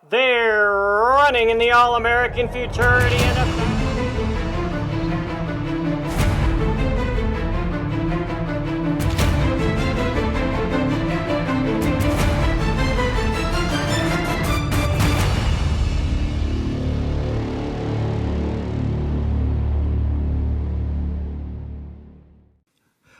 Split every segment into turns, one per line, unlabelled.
They're running in the All-American Futurity and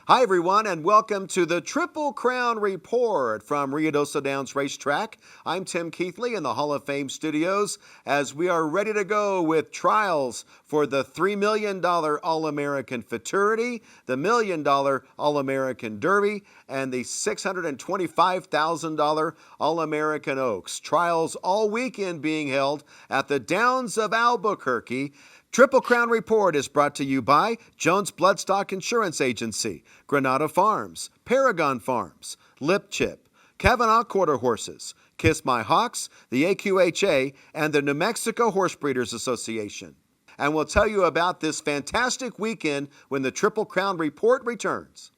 Hi, everyone, and welcome to the Triple Crown Report from Ruidoso Downs Racetrack. I'm Tim Keithley in the Hall of Fame studios as we are ready to go with trials for the $3 million All-American Futurity, the $1 million All-American Derby, and the $625,000 All-American Oaks. Trials all weekend being held at the Downs of Albuquerque. Triple Crown Report is brought to you by Jones Bloodstock Insurance Agency, Granada Farms, Paragon Farms, Lip Chip, Kavanaugh Quarter Horses, Kiss My Hawks, the AQHA, and the New Mexico Horse Breeders Association. And we'll tell you about this fantastic weekend when the Triple Crown Report returns.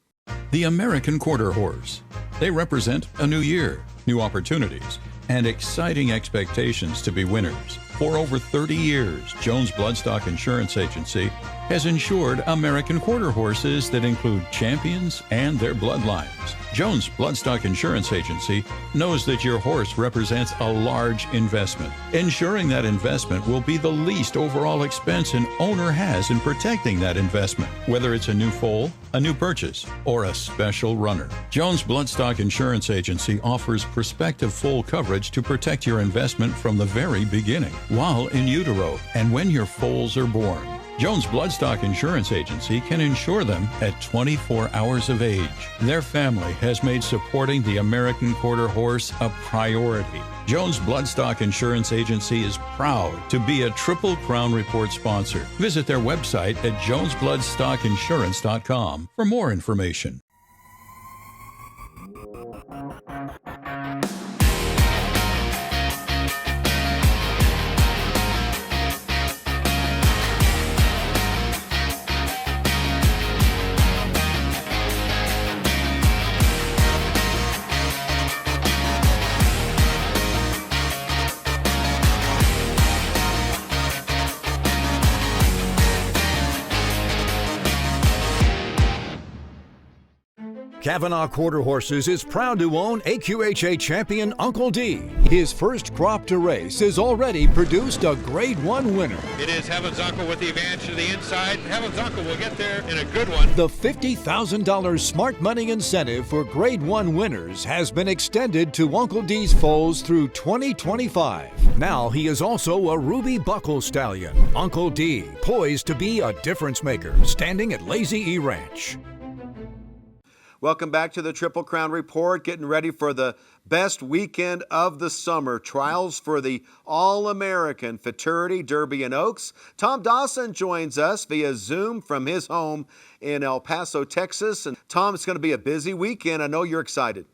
The American Quarter Horse. They represent a new year, new opportunities, and exciting expectations to be winners. For over 30 years, Jones Bloodstock Insurance Agency has insured American quarter horses that include champions and their bloodlines. Jones Bloodstock Insurance Agency knows that your horse represents a large investment. Ensuring that investment will be the least overall expense an owner has in protecting that investment, whether it's a new foal, a new purchase, or a special runner. Jones Bloodstock Insurance Agency offers prospective full coverage to protect your investment from the very beginning, while in utero and when your foals are born. Jones Bloodstock Insurance Agency can insure them at 24 hours of age. Their family has made supporting the American Quarter Horse a priority. Jones Bloodstock Insurance Agency is proud to be a Triple Crown Report sponsor. Visit their website at jonesbloodstockinsurance.com for more information.
Kavanaugh Quarter Horses is proud to own AQHA champion Uncle D. His first crop to race has already produced a Grade 1 winner.
It is Heaven's Uncle with the advantage to the inside. Heaven's Uncle will get there in a good one.
The $50,000 smart money incentive for Grade 1 winners has been extended to Uncle D's foals through 2025. Now he is also a Ruby Buckle stallion. Uncle D, poised to be a difference maker, standing at Lazy E Ranch.
Welcome back to the Triple Crown Report, getting ready for the best weekend of the summer. Trials for the All-American Futurity, Derby, and Oaks. Tom Dawson joins us via Zoom from his home in El Paso, Texas. And Tom, it's going to be a busy weekend. I know you're excited.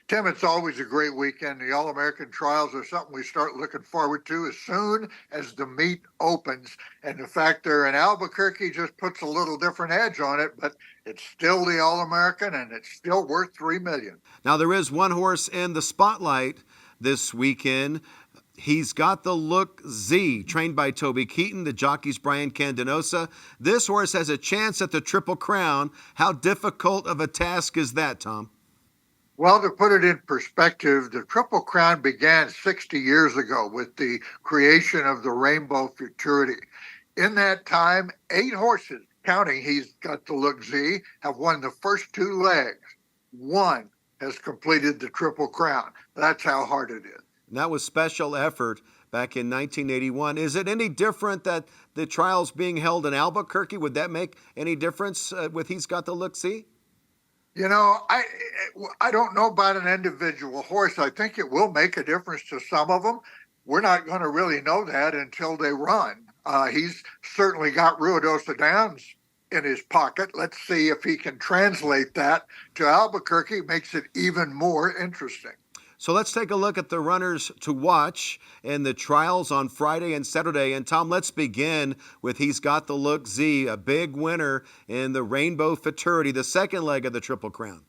Tim, it's always a great weekend. The All-American Trials are something we start looking forward to as soon as the meet opens. And the fact they're in Albuquerque just puts a little different edge on it, but it's still the All-American, and it's still worth $3 million.
Now, there is one horse in the spotlight this weekend. He's Got the Look Z, trained by Toby Keaton, the jockey's Brian Candenosa. This horse has a chance at the Triple Crown. How difficult of a task is that, Tom?
Well, to put it in perspective, the Triple Crown began 60 years ago with the creation of the Rainbow Futurity. In that time, 8 horses, counting He's Got the Look Z, have won the first 2 legs. 1 has completed the Triple Crown. That's how hard it is.
And that was special effort back in 1981. Is it any different that the trials being held in Albuquerque? Would that make any difference with He's Got the Look Z?
You know, I don't know about an individual horse. I think it will make a difference to some of them. We're not going to really know that until they run. He's certainly got Ruidoso Downs in his pocket. Let's see if he can translate that to Albuquerque. Makes it even more interesting.
So let's take a look at the runners to watch in the trials on Friday and Saturday. And Tom, let's begin with He's Got the Look Z, a big winner in the Rainbow Futurity, the second leg of the Triple Crown.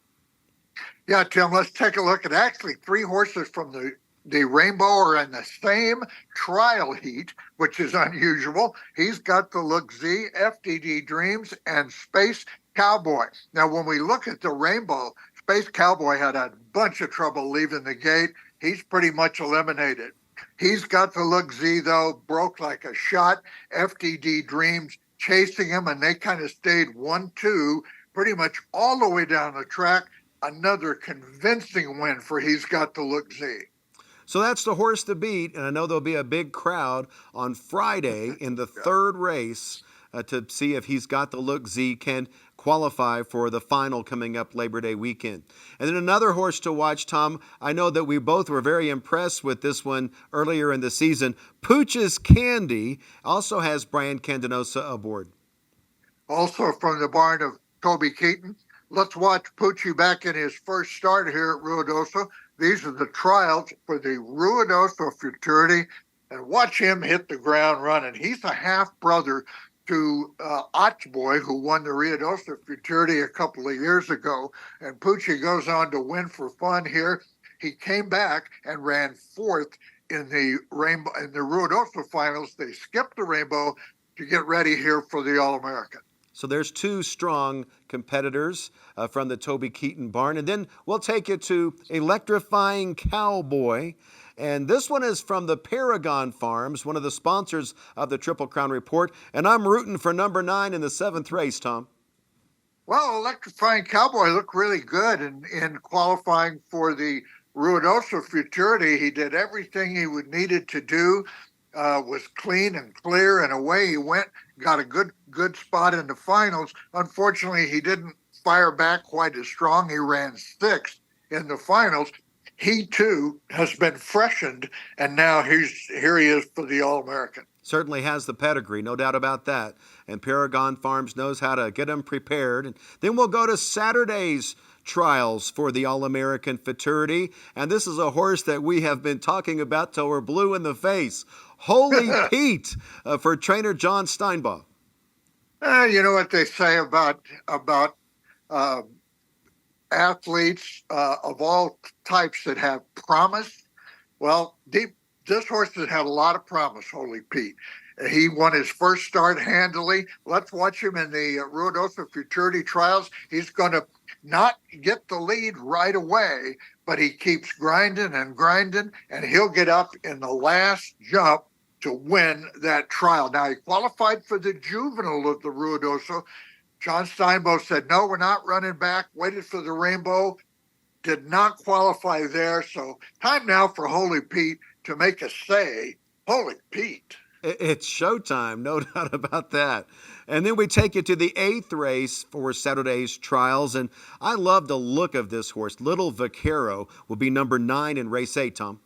Yeah, Tim, let's take a look at actually 3 horses from the the Rainbow are in the same trial heat, which is unusual. He's got the Look Z, FDD Dreams, and Space Cowboy. Now, when we look at the Rainbow, Space Cowboy had a bunch of trouble leaving the gate. He's pretty much eliminated. He's got the Look Z, though, broke like a shot. FDD Dreams chasing him, and they kind of stayed 1-2 pretty much all the way down the track. Another convincing win for He's Got the Look Z.
So that's the horse to beat, and I know there'll be a big crowd on Friday in the third race to see if He's Got the Look Z can qualify for the final coming up Labor Day weekend. And then another horse to watch, Tom. I know that we both were very impressed with this one earlier in the season. Pooch's Candy also has Brian Candenosa aboard.
Also from the barn of Toby Keaton. Let's watch Poochie back in his first start here at Ruidoso. These are the trials for the Ruidoso Futurity, and watch him hit the ground running. He's a half-brother to Boy, who won the Ruidoso Futurity a couple of years ago, and Poochie goes on to win for fun here. He came back and ran fourth in the Ruidoso finals. They skipped the Rainbow to get ready here for the All-American.
So there's two strong competitors from the Toby Keaton barn. And then we'll take you to Electrifying Cowboy. And this one is from the Paragon Farms, one of the sponsors of the Triple Crown Report. And I'm rooting for number 9 in the 7th race, Tom.
Well, Electrifying Cowboy looked really good in qualifying for the Ruidoso Futurity. He did everything he needed to do, was clean and clear, and away he went. Got a good spot in the finals. Unfortunately, he didn't fire back quite as strong. He ran 6th in the finals. He, too, has been freshened, and now here he is for the All-American.
Certainly has the pedigree, no doubt about that. And Paragon Farms knows how to get him prepared. And then we'll go to Saturday's trials for the All-American Futurity. And this is a horse that we have been talking about till we're blue in the face. Holy Pete for trainer John Steinbaugh.
You know what they say about athletes of all types that have promise? Well, this horse has had a lot of promise, Holy Pete. He won his first start handily. Let's watch him in the Ruidoso Futurity trials. He's going to not get the lead right away, but he keeps grinding, and he'll get up in the last jump to win that trial. Now, he qualified for the juvenile of the Ruidoso. John Steinbaugh said, no, we're not running back, waited for the Rainbow, did not qualify there. So time now for Holy Pete to make us say, Holy Pete.
It's showtime, no doubt about that. And then we take you to the 8th race for Saturday's trials. And I love the look of this horse. Little Vaquero will be number 9 in race 8, Tom.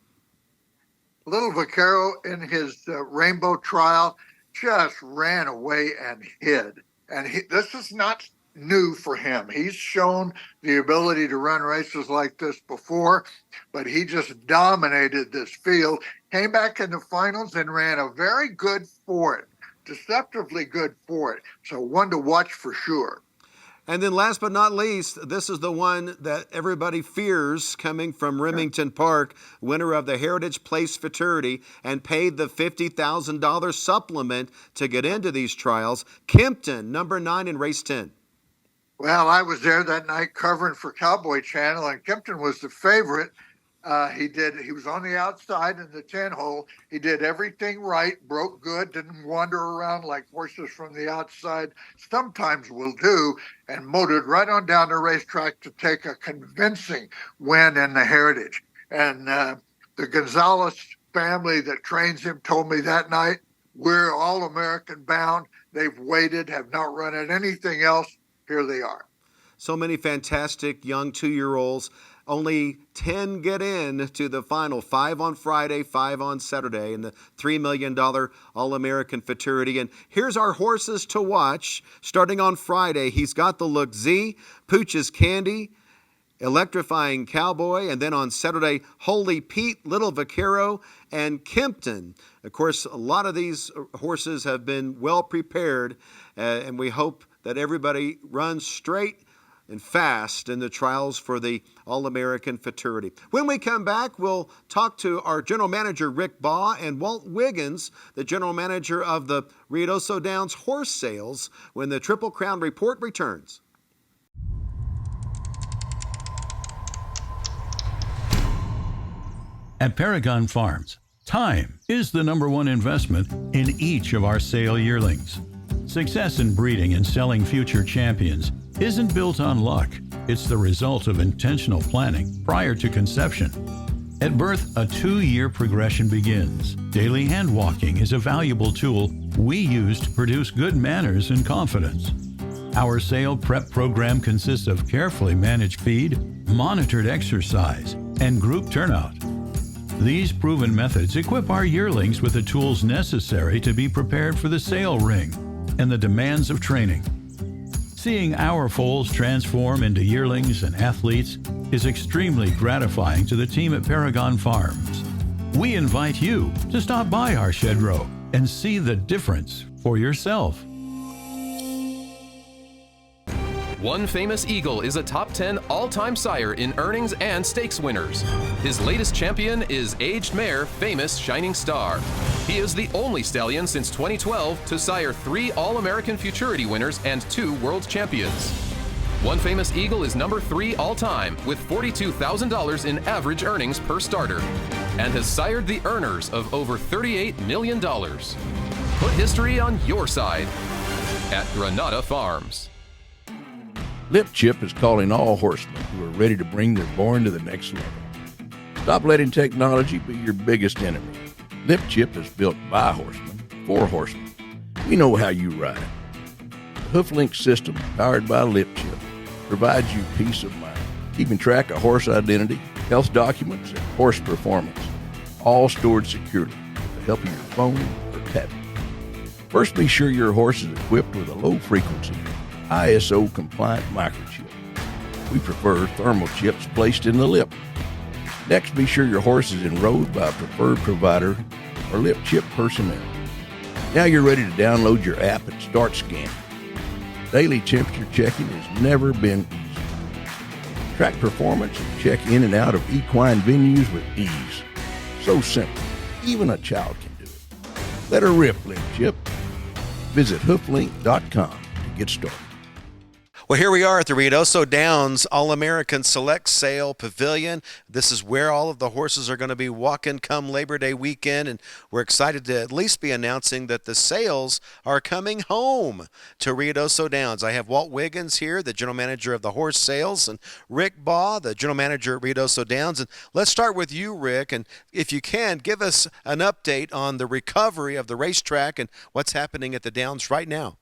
Little Vaquero in his Rainbow trial just ran away and hid. And this is not new for him. He's shown the ability to run races like this before, but he just dominated this field. Came back in the finals and ran a very good for it, deceptively good for it. So one to watch for sure.
And then last but not least, this is the one that everybody fears, coming from Remington Park, winner of the Heritage Place Futurity, and paid the $50,000 supplement to get into these trials. Kempton, number 9 in race 10.
Well, I was there that night covering for Cowboy Channel, and Kempton was the favorite. He was on the outside in the 10 hole. He did everything right, broke good, didn't wander around like horses from the outside sometimes will do, and motored right on down the racetrack to take a convincing win in the Heritage. And the Gonzalez family that trains him told me that night, we're all American bound. They've waited, have not run at anything else. Here they are.
So many fantastic young 2-year-olds. Only 10 get in to the final, 5 on Friday, 5 on Saturday, in the $3 million All-American Futurity. And here's our horses to watch. Starting on Friday, He's Got the Look Z, Pooch's Candy, Electrifying Cowboy, and then on Saturday, Holy Pete, Little Vaquero, and Kempton. Of course, a lot of these horses have been well prepared, and we hope that everybody runs straight and fast in the trials for the All-American Futurity. When we come back, we'll talk to our general manager, Rick Baugh, and Walt Wiggins, the general manager of the Ruidoso Downs horse sales, when the Triple Crown Report returns.
At Paragon Farms, time is the #1 investment in each of our sale yearlings. Success in breeding and selling future champions isn't built on luck. It's the result of intentional planning prior to conception. At birth, a 2-year progression begins. Daily hand walking is a valuable tool we use to produce good manners and confidence. Our sale prep program consists of carefully managed feed, monitored exercise, and group turnout. These proven methods equip our yearlings with the tools necessary to be prepared for the sale ring and the demands of training. Seeing our foals transform into yearlings and athletes is extremely gratifying to the team at Paragon Farms. We invite you to stop by our shed row and see the difference for yourself.
One Famous Eagle is a top 10 all-time sire in earnings and stakes winners. His latest champion is aged mare Famous Shining Star. He is the only stallion since 2012 to sire 3 All-American Futurity winners and 2 world champions. One Famous Eagle is number 3 all-time with $42,000 in average earnings per starter and has sired the earners of over $38 million. Put history on your side at Granada Farms.
Lip Chip is calling all horsemen who are ready to bring their born to the next level. Stop letting technology be your biggest enemy. Lip Chip is built by horsemen, for horsemen. We know how you ride. The HoofLink system, powered by Lip Chip, provides you peace of mind, keeping track of horse identity, health documents, and horse performance, all stored securely with the help of your phone or tablet. First, be sure your horse is equipped with a low-frequency, ISO-compliant microchip. We prefer thermal chips placed in the lip. Next, be sure your horse is enrolled by a preferred provider or Lip Chip personnel. Now you're ready to download your app and start scanning. Daily temperature checking has never been easier. Track performance and check in and out of equine venues with ease. So simple, even a child can do it. Let her rip, Lip Chip. Visit hooflink.com to get started.
Well, here we are at the Ruidoso Downs All-American Select Sale Pavilion. This is where all of the horses are going to be walking come Labor Day weekend, and we're excited to at least be announcing that the sales are coming home to Ruidoso Downs. I have Walt Wiggins here, the general manager of the horse sales, and Rick Baugh, the general manager at Ruidoso Downs. And let's start with you, Rick, and if you can, give us an update on the recovery of the racetrack and what's happening at the Downs right now.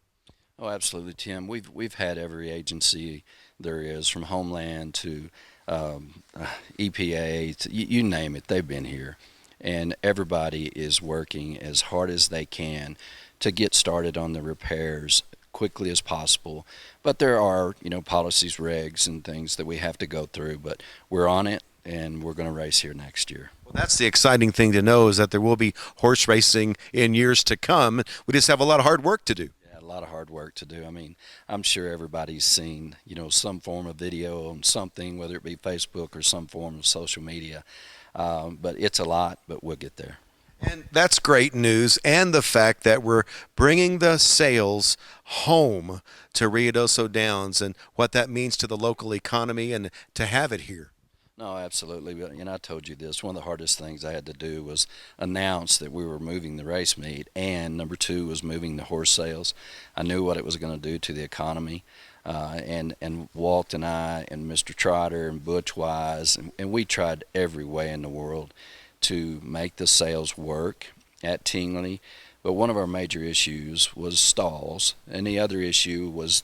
Oh, absolutely, Tim. We've had every agency there is, from Homeland to EPA, to, you name it, they've been here. And everybody is working as hard as they can to get started on the repairs quickly as possible. But there are, policies, regs, and things that we have to go through. But we're on it, and we're going to race here next year.
Well, that's the exciting thing to know, is that there will be horse racing in years to come. We just have a lot of hard work to do.
A lot of hard work to do. I mean, I'm sure everybody's seen, some form of video on something, whether it be Facebook or some form of social media. But it's a lot, but we'll get there.
And that's great news, and the fact that we're bringing the sales home to Ruidoso Downs and what that means to the local economy and to have it here.
No, absolutely. But, I told you this. One of the hardest things I had to do was announce that we were moving the race meet, and number 2 was moving the horse sales. I knew what it was going to do to the economy. And Walt and I and Mr. Trotter and Butch Wise, and we tried every way in the world to make the sales work at Tingley. But one of our major issues was stalls, and the other issue was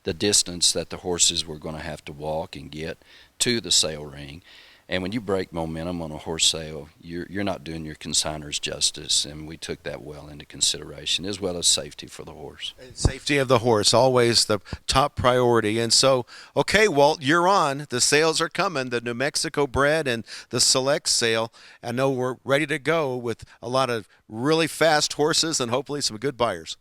the distance that the horses were going to have to walk and get to the sale ring. And when you break momentum on a horse sale, you're not doing your consignors justice, and we took that well into consideration, as well as safety for the horse.
Safety of the horse, always the top priority. And so, okay, Walt, you're on. The sales are coming, the New Mexico bred and the select sale. I know we're ready to go with a lot of really fast horses and hopefully some good buyers.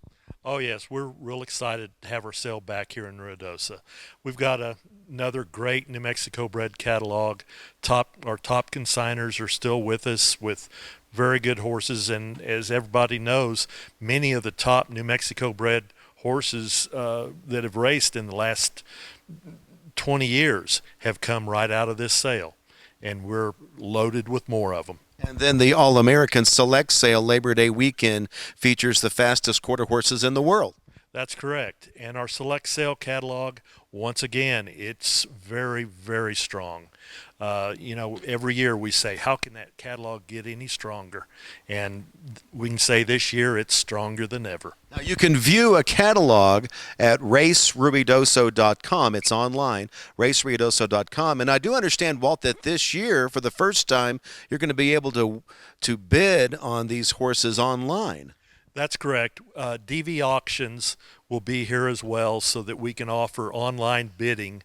Oh, yes, we're real excited to have our sale back here in Ruidoso. We've got a another great New Mexico bred catalog. Our top consigners are still with us with very good horses, and as everybody knows, many of the top New Mexico bred horses that have raced in the last 20 years have come right out of this sale, and we're loaded with more of them.
And then the All-American Select Sale Labor Day weekend features the fastest quarter horses in the world.
That's correct. And our Select Sale catalog, once again, it's very, very strong. Every year we say, how can that catalog get any stronger? And we can say this year it's stronger than ever.
Now, you can view a catalog at racerubidoso.com. It's online, racerubidoso.com. And I do understand, Walt, that this year, for the first time, you're going to be able to bid on these horses online.
That's correct. DV Auctions will be here as well so that we can offer online bidding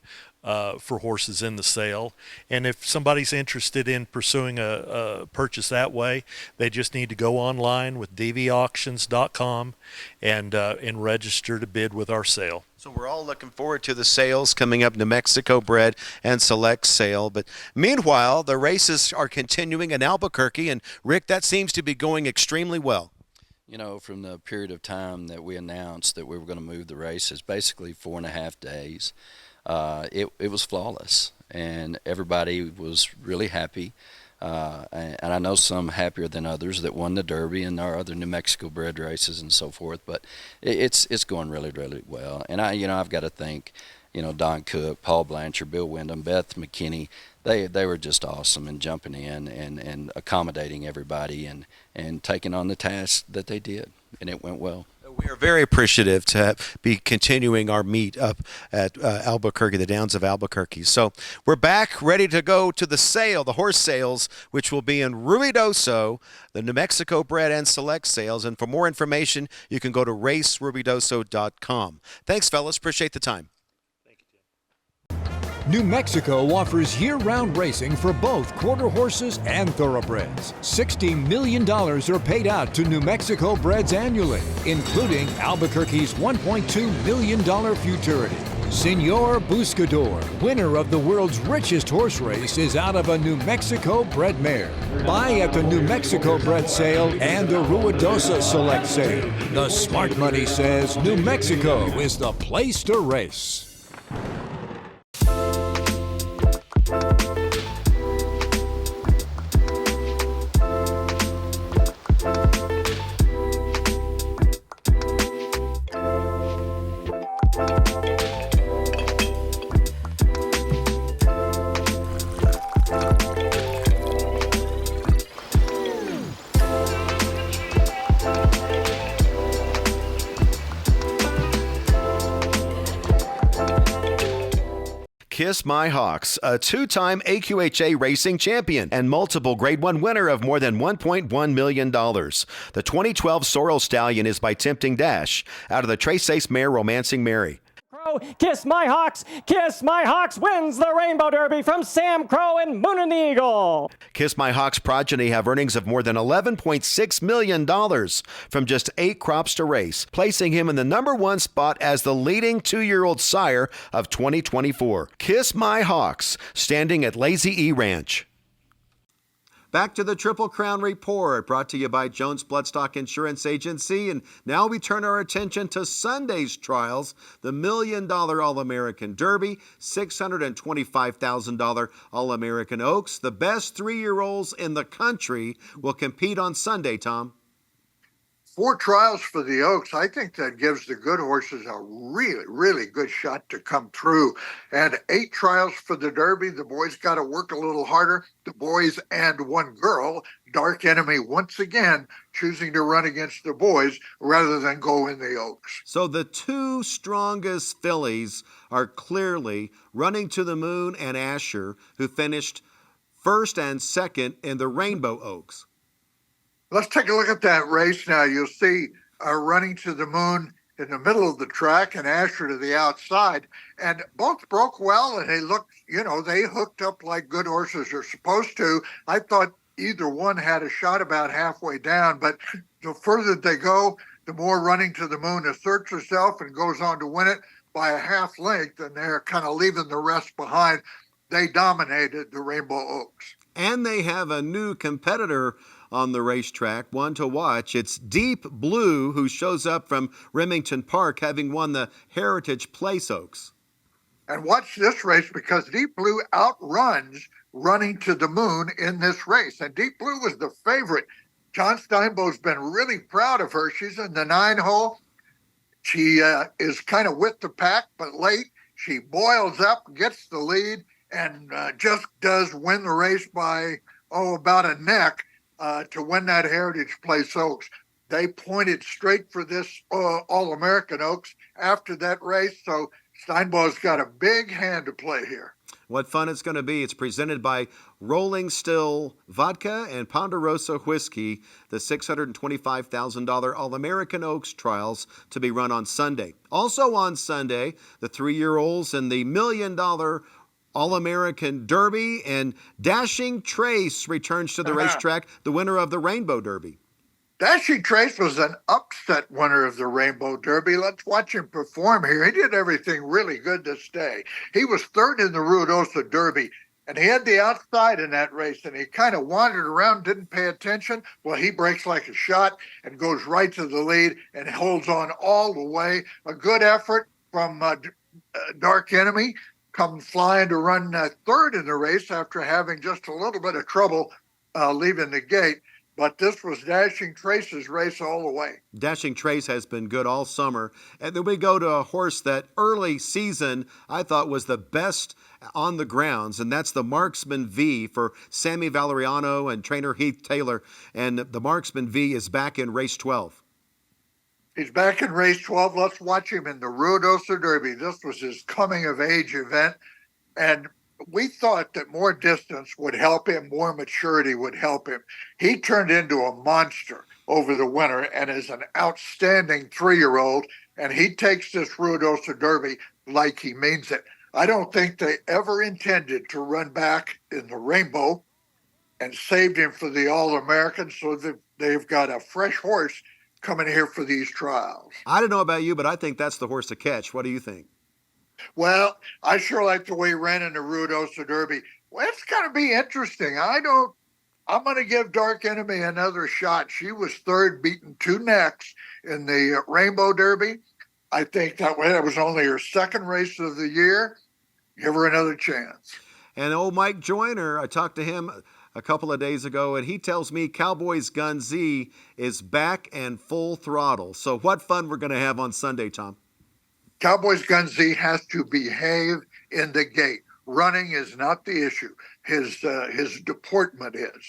for horses in the sale. And if somebody's interested in pursuing a purchase that way, they just need to go online with dvauctions.com and register to bid with our sale.
So we're all looking forward to the sales coming up, New Mexico bred and Select Sale. But meanwhile, the races are continuing in Albuquerque. And Rick, that seems to be going extremely well.
From the period of time that we announced that we were going to move the races, basically 4.5 days, it was flawless, and everybody was really happy. And I know some happier than others that won the Derby and our other New Mexico bred races and so forth. But it's going really, really well. And I've got to thank Don Cook, Paul Blanchard, Bill Wyndham, Beth McKinney. They were just awesome in jumping in and accommodating everybody and taking on the task that they did, and it went well.
We are very appreciative to be continuing our meet up at Albuquerque, the Downs of Albuquerque. So we're back, ready to go to the sale, the horse sales, which will be in Rubidoso, the New Mexico bred and Select sales. And for more information, you can go to racerubidoso.com. Thanks, fellas. Appreciate the time.
New Mexico offers year-round racing for both quarter horses and thoroughbreds. $60 million are paid out to New Mexico breds annually, including Albuquerque's $1.2 million Futurity. Senor Buscador, winner of the world's richest horse race, is out of a New Mexico bred mare. Buy at the New Mexico bred sale and the Ruidosa Select sale. The smart money says New Mexico is the place to race.
Kiss My Hawks, a two-time AQHA racing champion and multiple Grade 1 winner of more than $1.1 million. The 2012 Sorrel Stallion is by Tempting Dash out of the Trace Ace mare Romancing Mary.
Kiss My Hawks wins the Rainbow Derby from Sam Crow and Moon and the Eagle.
Kiss My Hawks progeny have earnings of more than $11.6 million from just 8 crops to race, placing him in the #1 spot as the leading 2-year-old sire of 2024. Kiss My Hawks, standing at Lazy E Ranch. Back to the Triple Crown Report, brought to you by Jones Bloodstock Insurance Agency. And now we turn our attention to Sunday's trials, the $1 million All-American Derby, $625,000 All-American Oaks. The best 3-year-olds in the country will compete on Sunday, Tom.
4 trials for the Oaks. I think that gives the good horses a really, really good shot to come through. And 8 trials for the Derby. The boys got to work a little harder. The boys and one girl, Dark Enemy, once again choosing to run against the boys rather than go in the Oaks.
So the 2 strongest fillies are clearly Running to the Moon and Asher, who finished first and second in the Rainbow Oaks.
Let's take a look at that race now. You'll see Running to the Moon in the middle of the track and Asher to the outside. And both broke well, and they looked, they hooked up like good horses are supposed to. I thought either one had a shot about halfway down, but the further they go, the more Running to the Moon asserts herself and goes on to win it. by a half length, and they're kind of leaving the rest behind. They dominated the Rainbow Oaks.
And they have a new competitor on the racetrack, one to watch. It's Deep Blue, who shows up from Remington Park, having won the Heritage Place Oaks.
And watch this race, because Deep Blue outruns Running to the Moon in this race. And Deep Blue was the favorite. John Steinbo's been really proud of her. She's in the 9-hole. She is kind of with the pack, but late. She boils up, gets the lead, and just does win the race by, about a neck to win that Heritage Place Oaks. They pointed straight for this All-American Oaks after that race, so Steinbo's got a big hand to play here.
What fun it's going to be. It's presented by Rolling Still Vodka and Ponderosa Whiskey, the $625,000 All-American Oaks Trials to be run on Sunday. Also on Sunday, the 3-year-olds in the $1 million All-American Derby, and Dashing Trace returns to the racetrack, the winner of the Rainbow Derby.
Dashing Trace was an upset winner of the Rainbow Derby. Let's watch him perform here. He did everything really good this day. He was third in the Ruidoso Derby, and he had the outside in that race, and he kind of wandered around, didn't pay attention. Well, he breaks like a shot and goes right to the lead and holds on all the way. A good effort from Dark Enemy, come flying to run third in the race after having just a little bit of trouble leaving the gate. But this was Dashing Trace's race all the way.
Dashing Trace has been good all summer. And then we go to a horse that early season I thought was the best on the grounds, and that's the Marksman V for Sammy Valeriano and trainer Heath Taylor. And the Marksman V is back in race 12.
He's back in race 12. Let's watch him in the Ruidoso Derby. This was his coming-of-age event. And we thought that more distance would help him, more maturity would help him. He turned into a monster over the winter and is an outstanding 3-year-old, and he takes this Ruidoso Derby like he means it. I don't think they ever intended to run back in the Rainbow and saved him for the All-American, so that they've got a fresh horse coming here for these trials.
I don't know about you, but I think that's the horse to catch. What do you think?
Well, I sure like the way he ran in the Ruidoso Derby. Well, it's going to be interesting. I'm going to give Dark Enemy another shot. She was third, beaten 2 necks in the Rainbow Derby. I think that was only her second race of the year. Give her another chance.
And old Mike Joyner, I talked to him a couple of days ago, and he tells me Cowboys Gun Z is back and full throttle. So what fun we're going to have on Sunday, Tom.
Cowboys Gun Z has to behave in the gate. Running is not the issue. His deportment is.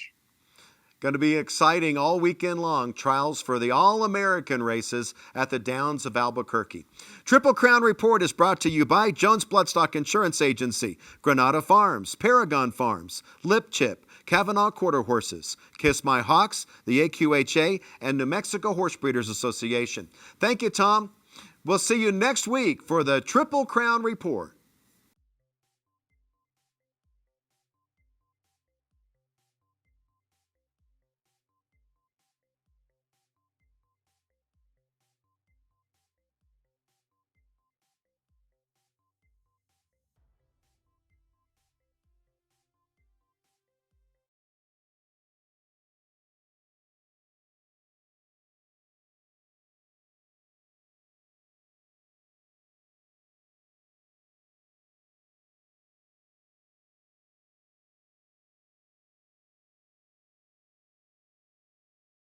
Going to be exciting all weekend long. Trials for the All-American races at the Downs of Albuquerque. Triple Crown Report is brought to you by Jones Bloodstock Insurance Agency, Granada Farms, Paragon Farms, Lip Chip, Kavanaugh Quarter Horses, Kiss My Hawks, the AQHA, and New Mexico Horse Breeders Association. Thank you, Tom. We'll see you next week for the Triple Crown Report.